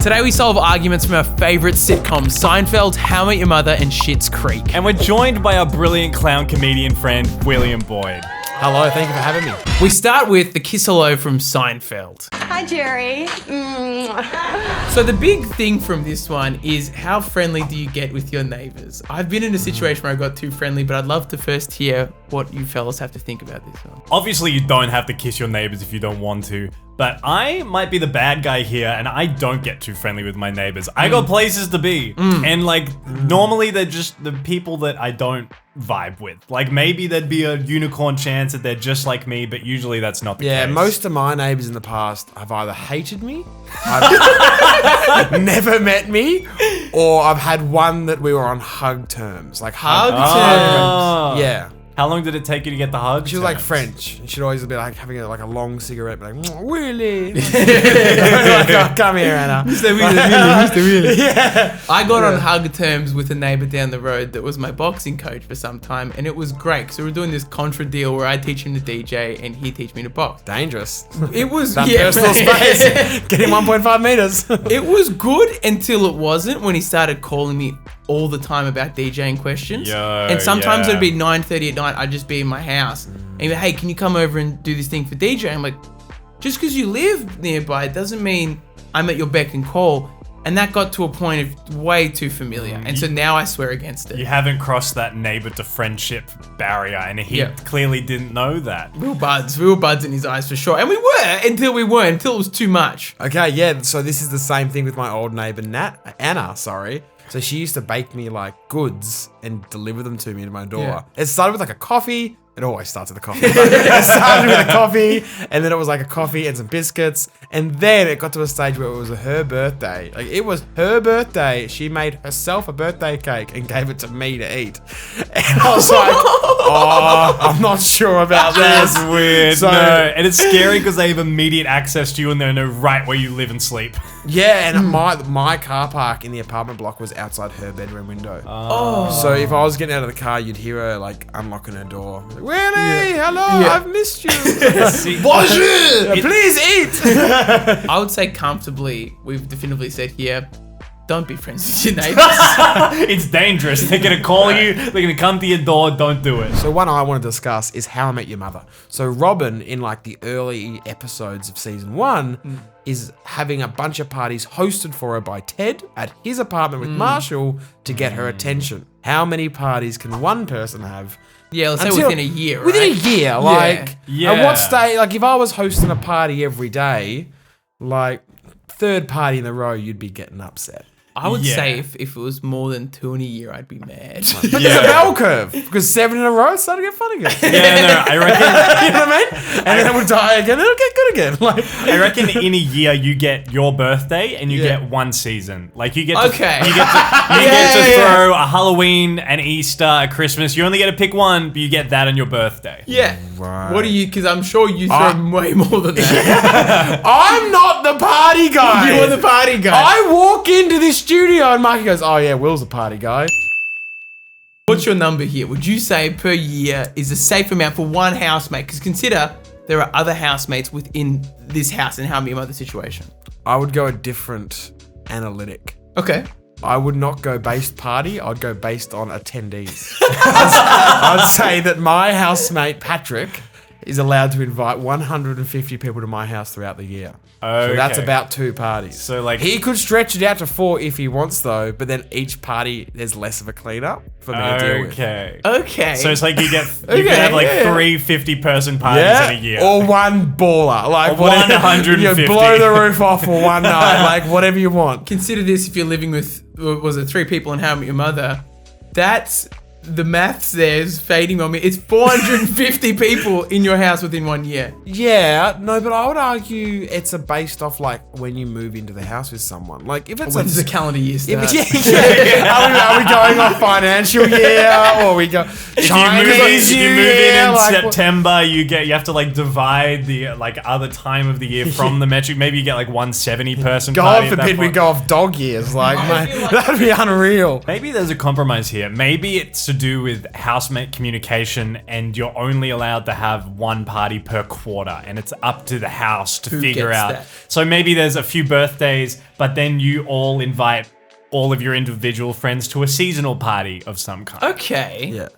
Today we solve arguments from our favourite sitcoms, Seinfeld, How I Met Your Mother, and Schitt's Creek. And we're joined by our brilliant clown comedian friend, William Boyd. Hello, thank you for having me. We start with the kiss hello from Seinfeld. Hi, Jerry. So the big thing from this one is how friendly do you get with your neighbours? I've been in a situation where I got too friendly, but I'd love to first hear what you fellas have to think about this one. Obviously, you don't have to kiss your neighbors if you don't want to, but I might be the bad guy here, and I don't get too friendly with my neighbors. I got places to be, and normally they're just the people that I don't vibe with. Like maybe there'd be a unicorn chance that they're just like me, but usually that's not the case. Yeah, most of my neighbours in the past have either hated me, I've never met me, or I've had one that we were on hug terms. Like hug terms. Yeah. How long did it take you to get the hug? She was like French. She'd always be like having a long cigarette, be like, Willie. Like, oh, come here, Anna. Mr. Willie. Yeah. I got on hug terms with a neighbour down the road that was my boxing coach for some time, and it was great. So we were doing this contra deal where I teach him to DJ and he teach me to box. Dangerous. It was That personal space. Getting 1.5 meters. It was good until it wasn't when he started calling me all the time about DJing questions. And sometimes it'd be 9:30 at night, I'd just be in my house. And he'd be, hey, can you come over and do this thing for DJ? I'm like, just because you live nearby doesn't mean I'm at your beck and call. And that got to a point of way too familiar. And so now I swear against it. You haven't crossed that neighbor to friendship barrier, and he clearly didn't know that. We were buds. We were buds in his eyes for sure. And we were until we weren't, until it was too much. Okay, yeah, so this is the same thing with my old neighbour Anna. So she used to bake me like goods and deliver them to me to my door. Yeah. It started with like a coffee. It always starts with a coffee. It started with a coffee, and then it was like a coffee and some biscuits, and then it got to a stage where it was her birthday. Like it was her birthday. She made herself a birthday cake and gave it to me to eat. And I was like, oh, I'm not sure about this. That's weird. So, no, and it's scary because they have immediate access to you and they know right where you live and sleep. yeah, and my car park in the apartment block was outside her bedroom window. Oh. So if I was getting out of the car, you'd hear her like unlocking her door. Like, Willie, hello, I've missed you. Bonjour, please eat. I would say comfortably, we've definitively said here, don't be friends with your neighbours. It's dangerous. They're going to call you. They're going to come to your door. Don't do it. So one I want to discuss is How I Met Your Mother. So Robin, in like the early episodes of season 1, is having a bunch of parties hosted for her by Ted at his apartment with Marshall to get her attention. How many parties can one person have? Yeah, let's say within a year, right? Within a year, like, Yeah. at what stage, like if I was hosting a party every day, like third party in a row, you'd be getting upset. I would say if it was more than 2 in a year, I'd be mad. But there's a bell curve, because 7 in a row, it's starting to get fun again. Yeah, no, I reckon. You know what I mean? And then it will die again, it'll get good again. Like, I reckon in a year you get your birthday and you get one season. Like you get to, Okay. you get to throw a Halloween, an Easter, a Christmas. You only get to pick one, but you get that on your birthday. Yeah. Right. What do you, because I'm sure you throw way more than that. I'm not the party guy. You're the party guy. I walk into this studio and Mikey goes, oh yeah, Will's the party guy. What's your number here? Would you say per year is a safe amount for one housemate? Because consider there are other housemates within this house and How I Met Your Mother situation. I would go a different analytic. Okay. I would not go based party, I'd go based on attendees. I'd say that my housemate, Patrick, is allowed to invite 150 people to my house throughout the year. So that's Okay. about 2 parties. So, like- he could stretch it out to 4 if he wants though, but then each party there's less of a cleanup for me to deal with. Okay. So it's like you get you Okay, could have like yeah. 3 50-person parties Yeah, in a year. or one baller, like Or 150. You blow the roof off for one night, like whatever you want. Consider this if you're living with, was it 3 people and How I Met Your Mother? That's, the maths there is fading on me. It's 450 people in your house within 1 year. Yeah, no, but I would argue it's based off like when you move into the house with someone. Like if it's When does the calendar year start? Are we going off financial year or we go If you move in September, you have to like divide the like other time of the year from the metric. Maybe you get like 170-person party. God at that forbid we point. go off dog years. Like, mate, that'd be unreal. Maybe there's a compromise here. Maybe it's to do with housemate communication, and you're only allowed to have one party per quarter, and it's up to the house to figure out. That? So maybe there's a few birthdays, but then you all invite all of your individual friends to a seasonal party of some kind. Okay. Yeah.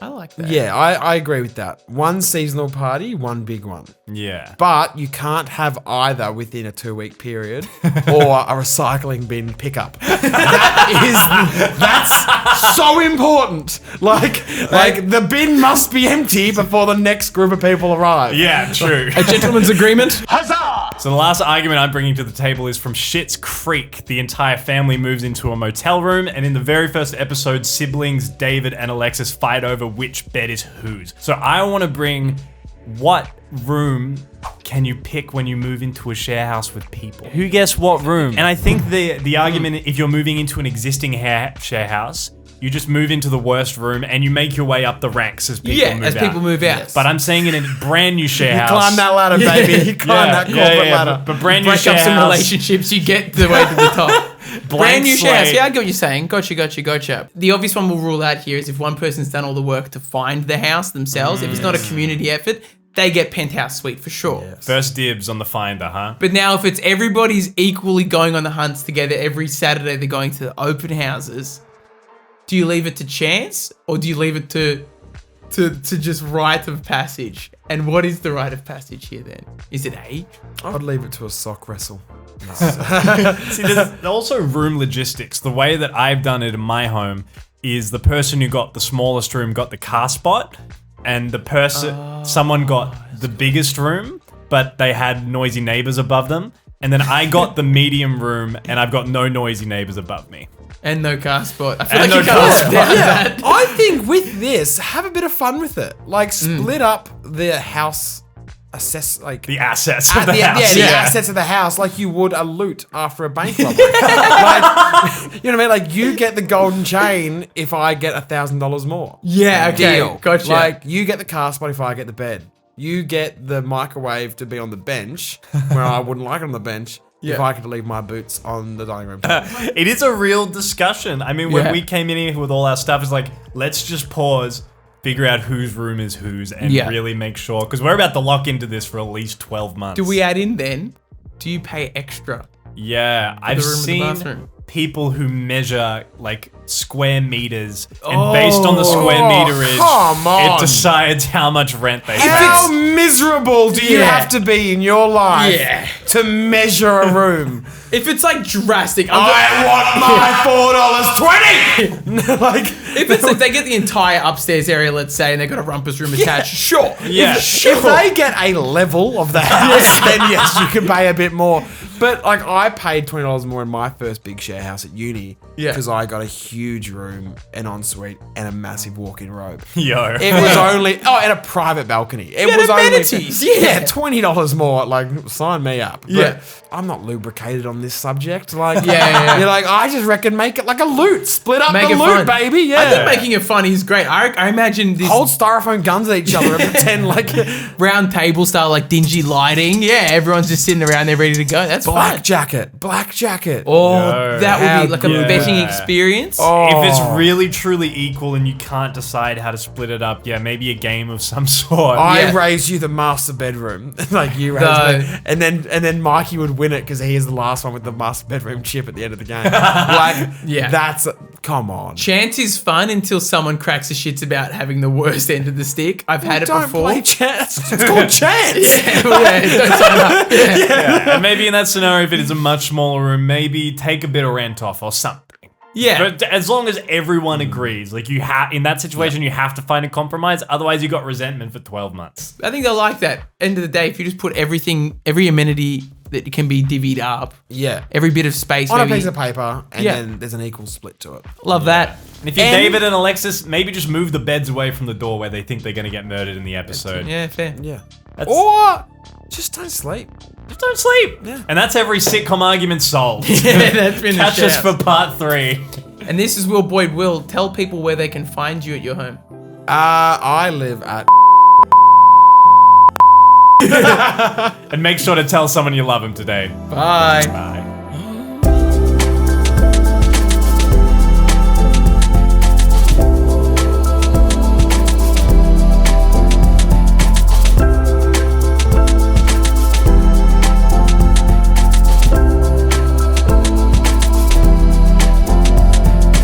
I like that. Yeah, I agree with that. One seasonal party, one big one. Yeah. But you can't have either within a 2-week period or a recycling bin pickup. That's so important. Like the bin must be empty before the next group of people arrive. Yeah, true. A gentleman's agreement. So the last argument I'm bringing to the table is from Schitt's Creek. The entire family moves into a motel room, and in the very first episode, siblings David and Alexis fight over which bed is whose. So I want to bring, what room can you pick when you move into a share house with people? Who gets what room? And I think the argument, if you're moving into an existing share house, you just move into the worst room and you make your way up the ranks as people move out. people move out. Yes. But I'm saying in a brand new share house. You climb that ladder, baby. You climb that corporate ladder. But brand new Break share up some house. relationships, you get the way to the top. Brand new share house. slate. Yeah, I get what you're saying. Gotcha. The obvious one we'll rule out here is if one person's done all the work to find the house themselves. If it's not a community effort, they get penthouse suite for sure. Yes. First dibs on the finder, huh? But now if it's everybody's equally going on the hunts together every Saturday, they're going to the open houses. Do you leave it to chance or do you leave it to just rite of passage? And what is the rite of passage here then? Is it age? I'd leave it to a sock wrestle. See, there's also room logistics. The way that I've done it in my home is the person who got the smallest room got the car spot, and the person, someone got the biggest room, but they had noisy neighbors above them. And then I got the medium room, and I've got no noisy neighbors above me. And no car spot. I feel And like you no can't car hold down that. I think with this, have a bit of fun with it. Like split up the house The assets of the house. the assets of the house like you would a loot after a bank robbery. Like, you know what I mean? Like you get the golden chain if I get $1,000 more. Yeah, okay. Deal. Gotcha. Like you get the car spot if I get the bed. You get the microwave to be on the bench where I wouldn't like it on the bench. If I could leave my boots on the dining room table. It is a real discussion. I mean, when Yeah. we came in here with all our stuff, it's like, let's just pause, figure out whose room is whose, and really make sure. Because we're about to lock into this for at least 12 months. Do we add in then? Do you pay extra? Yeah, I've the room and the seen bathroom? people who measure like square meters, and based on the square meterage, come on. it decides how much rent they pay. How miserable do you have to be in your life to measure a room? If it's like drastic, I want my $4.20. Like, if it's like they get the entire upstairs area, let's say, and they've got a rumpus room attached, sure. Yeah. if they get a level of the house, then yes, you can pay a bit more. But like, I paid $20 more in my first big share house at uni because I got a huge room, an ensuite, and a massive walk-in robe. Yo. It was only and a private balcony. It had was amenities. only Yeah. $20 more. Like, sign me up. Yeah. But I'm not lubricated on this subject. Like, Yeah. you're like, I just reckon make it like a loot. Split up Make the it loot, fun. baby. Yeah. I think making it fun is great. I imagine this Hold styrofoam guns at each other and pretend like round table style, like dingy lighting. Yeah, everyone's just sitting around there ready to go. That's black fun. jacket. Oh, Yo. that would How be like a good. betting experience. If it's really truly equal and you can't decide how to split it up, maybe a game of some sort. I raised you the master bedroom, like you raised me, and then Mikey would win it because he is the last one with the master bedroom chip at the end of the game. Like, that's come on. Chance is fun until someone cracks the shits about having the worst end of the stick. I've had it Don't before. play chance. It's called chance. Don't sign up. Yeah. And maybe in that scenario, if it is a much smaller room, maybe take a bit of rent off or something. Yeah. But as long as everyone agrees, like you have in that situation, you have to find a compromise. Otherwise, you got resentment for 12 months. I think they'll like that. End of the day, if you just put everything, every amenity that can be divvied up, every bit of space, On maybe. a piece of paper, and then there's an equal split to it. Love that. And if you're David and Alexis, maybe just move the beds away from the door where they think they're going to get murdered in the episode. Yeah, fair. Yeah. That's- Or just don't sleep. Just don't sleep. Yeah. And that's every sitcom argument solved. Yeah, that's been Catch the us shout. for part 3. And this is Will Boyd Will. Tell people where they can find you at your home. I live at. And make sure to tell someone you love them today. Bye.